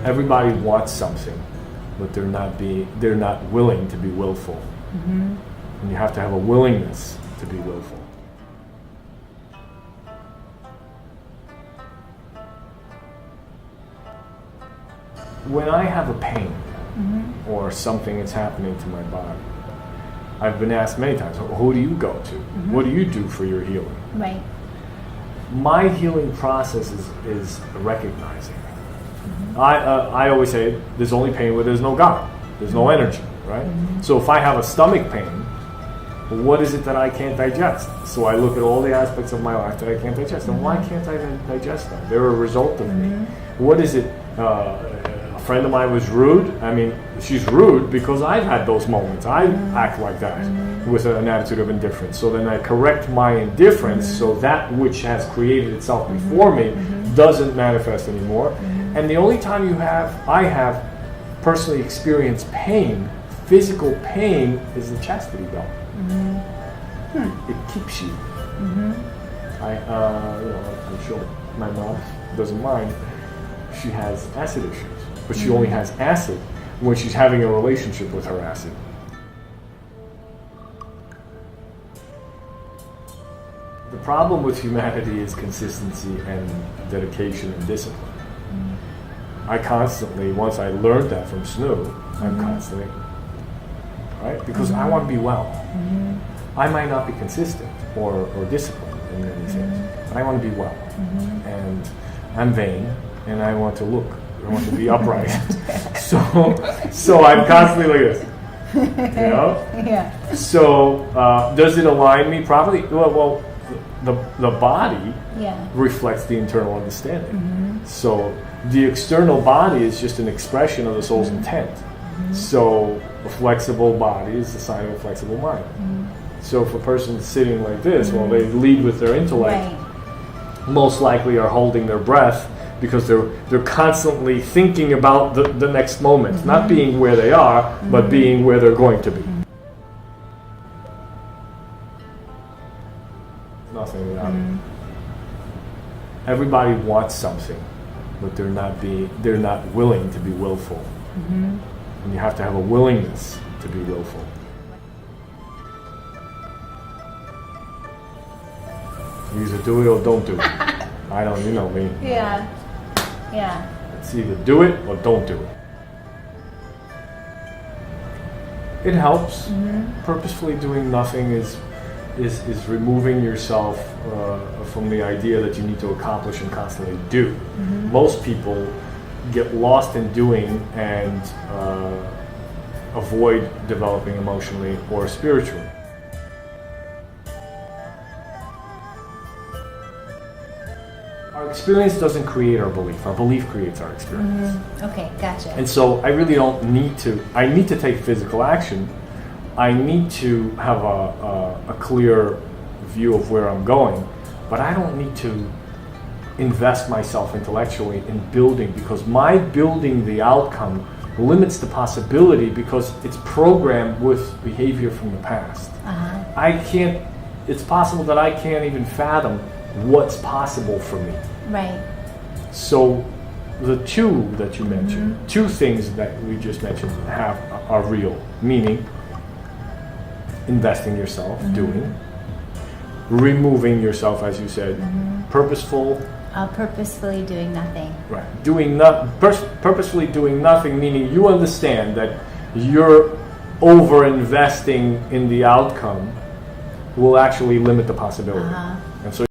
Everybody wants something, but they're not willing to be willful. And you have to have a willingness to be willful. When I have a pain or something that's happening to my body, I've been asked many times, who do you go to? What do you do for your healing? Right. My healing process is recognizing. I always say there's only pain where there's no God. There's no energy, right? So if I have a stomach pain, what is it that I can't digest? So I look at all the aspects of my life that I can't digest. And why can't I digest them? They're a result of me. What is it? A friend of mine was rude. I mean, she's rude because I've had those moments. I act like that with an attitude of indifference. So then I correct my indifference so that which has created itself before me doesn't manifest anymore. And the only time I have personally experienced pain, physical pain, is the chastity belt. It keeps you. I'm sure my mom doesn't mind. She has acid issues, but she only has acid when she's having a relationship with her acid. The problem with humanity is consistency and dedication and discipline. I constantly, once I learned that from Snoo, I'm constantly, right? Because I want to be well. I might not be consistent or disciplined in many things, but I want to be well. And I'm vain, and I want to look. I want to be upright. So I'm constantly like this. You know? Yeah. So does it align me properly? Well, the body reflects the internal understanding. So the external body is just an expression of the soul's intent. So a flexible body is the sign of a flexible mind. So if a person's sitting like this, well, they lead with their intellect, most likely are holding their breath because they're constantly thinking about the next moment, not being where they are, but being where they're going to be. Nothing without it. Everybody wants something, but they're not willing to be willful. And you have to have a willingness to be willful. You either do it or don't do it. I don't, you know me. Yeah. It's either do it or don't do it. It helps. Purposefully doing nothing is removing yourself from the idea that you need to accomplish and constantly do. Most people get lost in doing and avoid developing emotionally or spiritually. Our experience doesn't create our belief creates our experience. Okay, gotcha. And so I really don't need to, I need to take physical action. I need to have a clear view of where I'm going, but I don't need to invest myself intellectually in building, because my building the outcome limits the possibility because it's programmed with behavior from the past. It's possible that I can't even fathom what's possible for me. Right. So the two that you mentioned, two things that we just mentioned are real, meaning investing yourself, doing, removing yourself, as you said, purposeful. Purposefully doing nothing. Right. Purposefully doing nothing, meaning you understand that you're over-investing in the outcome will actually limit the possibility. And so